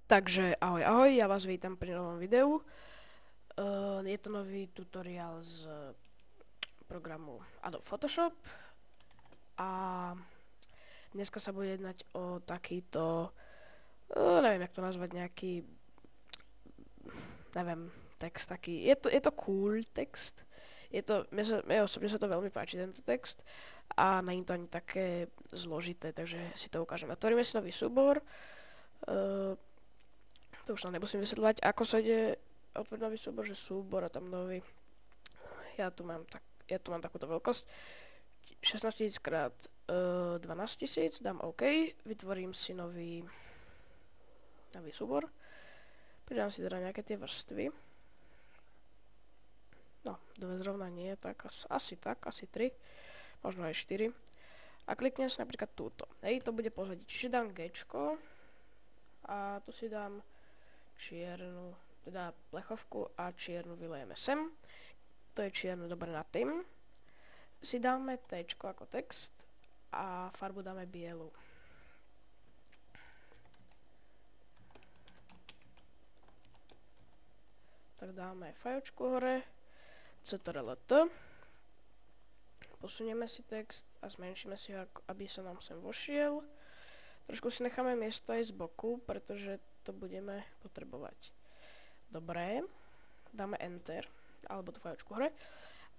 Takže ahoj, ahoj, ja vás vítam pri novom videu. Je to nový tutoriál z programu Adobe Photoshop a dneska sa bude jednať o takýto, neviem jak to nazvať, nejaký, neviem, text taký, je to cool text, mne osobne sa to veľmi páči tento text a nie je to ani také zložité, takže si to ukážeme. Otvoríme si nový súbor. To už nám nemusím vysvetľovať, ako sa ide otvoriť nový súbor, že súbor a tam nový. Ja tu mám takúto veľkosť. 16 000 x 12 000, dám OK, vytvorím si nový súbor. Pridám si teda nejaké tie vrstvy. No, dve zrovna nie, tak asi 3, možno aj 4. A kliknem si napríklad túto. Hej, to bude pozadie. Čiže dám Gčko a tu si dám čiernu, teda plechovku a čiernu vylejeme sem. To je čierne, dobre, nad tým. Si dáme T ako text a farbu dáme bielu. Tak dáme fajočku hore, CTRL-T. Posunieme si text a zmenšíme si ho, aby sa nám sem vošiel. Trošku si necháme miesto aj z boku, pretože to budeme potrebovať. Dobre, dáme Enter, alebo tú fajočku hore.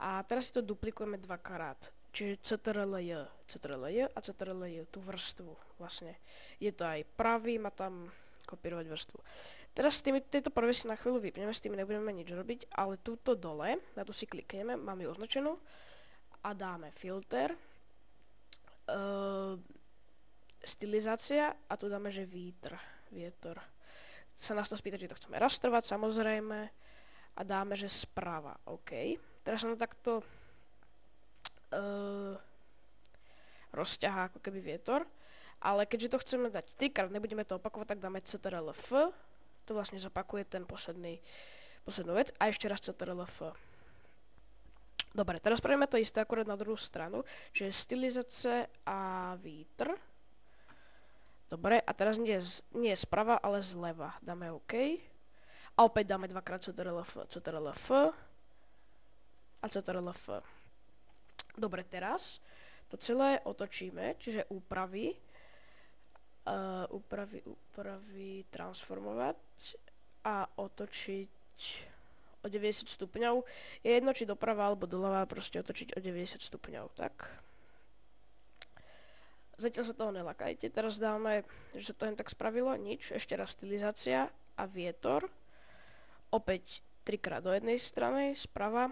A teraz si to duplikujeme dvakrát. Čiže CTRL-J a CTRL-J, tú vrstvu vlastne. Je to aj pravý, má tam kopírovať vrstvu. Teraz tieto prvé si na chvíľu vypneme, s tými nebudeme nič robiť, ale túto dole, na tu si klikneme, máme ju označenú a dáme filter, stylizácia a tu dáme, že vietor. Sa nás to spýta, či to chceme rastrovať, samozrejme, a dáme, že sprava, OK. Teraz sa nám takto rozťahá ako keby vietor, ale keďže to chceme dať trikrát, nebudeme to opakovať, tak dáme CTRL-F, to vlastne zopakuje ten poslednú vec, a ešte raz CTRL-F. Dobre, teraz spravíme to isté akurát na druhú stranu, že stylizácia a vítr. Dobre, a teraz nie sprava, ale zleva. Dáme OK. A opäť dáme dvakrát CTRL-F a CTRL-F. Dobre, teraz to celé otočíme, čiže úpravy, transformovať a otočiť o 90 stupňov. Je jedno, či doprava alebo doľava, proste otočiť o 90 stupňov, tak. Zatiaľ sa toho nelakajte, teraz dáme, že sa to len tak spravilo, nič, ešte raz stylizácia a vietor. Opäť trikrát do jednej strany, sprava,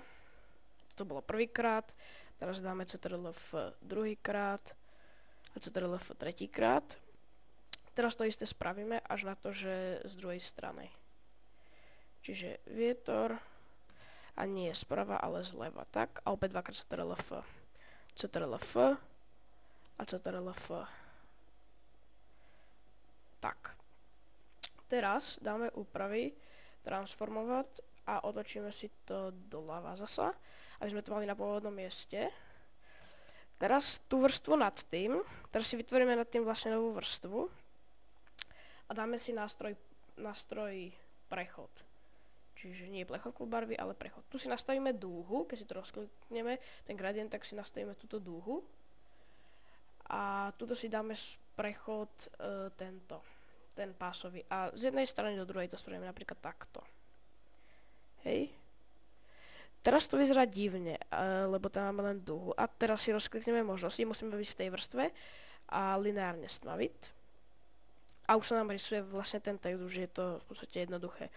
to bolo prvýkrát, teraz dáme CTRL-F druhýkrát a CTRL-F tretíkrát. Teraz to isté spravíme až na to, že z druhej strany. Čiže vietor a nie sprava, ale zleva, tak, a opäť dvakrát CTRL-F, CTRL-F a CTRL-F. Tak. Teraz dáme úpravy, transformovať a otočíme si to doľava zasa, aby sme to mali na pôvodnom mieste. Teraz tú vrstvu nad tým, teraz si vytvoríme nad tým vlastne novú vrstvu a dáme si nástroj prechod. Čiže nie plechovku barvy, ale prechod. Tu si nastavíme dúhu, keď si to rozklikneme, ten gradient, tak si nastavíme túto dúhu. A tuto si dáme prechod ten pásový. A z jednej strany do druhej to spravíme napríklad takto. Hej. Teraz to vyzerá divne, lebo tam máme len dúhu. A teraz si rozklikneme možnosti, musíme byť v tej vrstve a lineárne stmaviť. A už sa nám rysuje vlastne ten text, už je to v podstate jednoduché.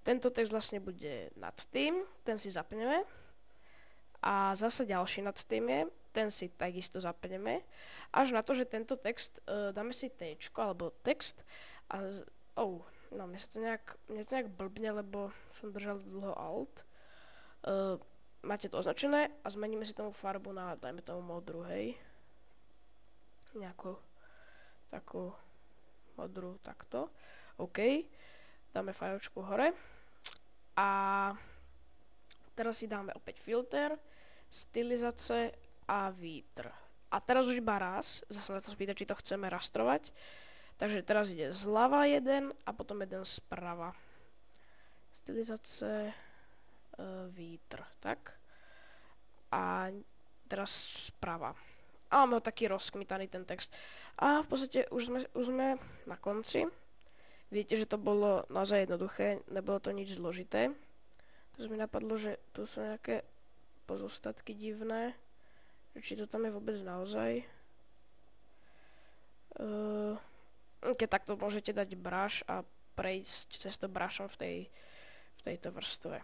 Tento text vlastne bude nad tým, ten si zapneme. A zase ďalší nad tým je, ten si takisto zapneme. Až na to, že tento text, dáme si T alebo text. A mne to nejak blbne, lebo som držal dlho Alt. Máte to označené a zmeníme si tomu farbu na, dajme tomu modrú, hej. Nejakú takú modrú, takto. OK. Dáme fajočku hore. A teraz si dáme opäť filter, stylizácia a vítr. A teraz už iba raz, zase na to spýtať, či to chceme rastrovať, Takže teraz ide zľava jeden a potom jeden sprava. Stylizace, vítr, tak. A teraz sprava. A máme ho taký rozkmitaný ten text. A v podstate už sme na konci. Vidíte, že to bolo naozaj jednoduché, nebolo to nič zložité. To mi napadlo, že tu sú nejaké pozostatky divné. Či to tam je vôbec naozaj. Keď takto môžete dať brush a prejsť cez to brushom v tejto vrstve.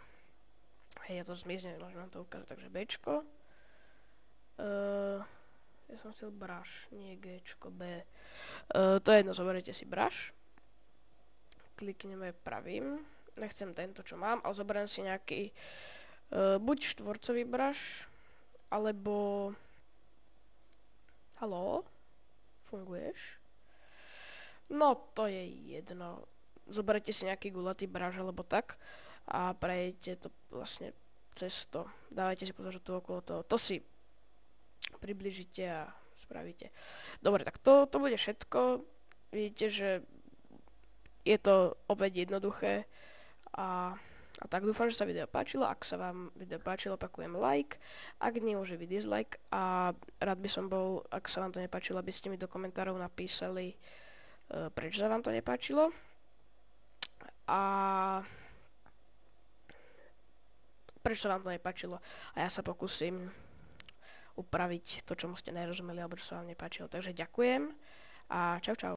Hej, ja to zmizne, môžem vám to ukázať. Takže Bčko. Ja som chcel brush, nie Gčko, B. To je jedno, zoberiete si brush. Klikneme pravým. Nechcem tento, čo mám, ale zoberiem si nejaký buď štvorcový brush, alebo... Haló? Funguješ? No, to je jedno. Zoberete si nejaký gulatý brush, alebo tak a prejdete to vlastne cez to. Dávajte si pozor, že tu okolo toho. To si približite a spravíte. Dobre, tak to bude všetko. Vidíte, že je to opäť jednoduché a tak dúfam, že sa video páčilo. Ak sa vám video páčilo, opakujem like. Ak nie, môže byť dislike. A rád by som bol, ak sa vám to nepáčilo, aby ste mi do komentárov napísali, prečo sa vám to nepáčilo. A prečo sa vám to nepáčilo. A ja sa pokúsim upraviť to, čomu ste nerozumeli, alebo čo sa vám nepáčilo. Takže ďakujem a čau čau.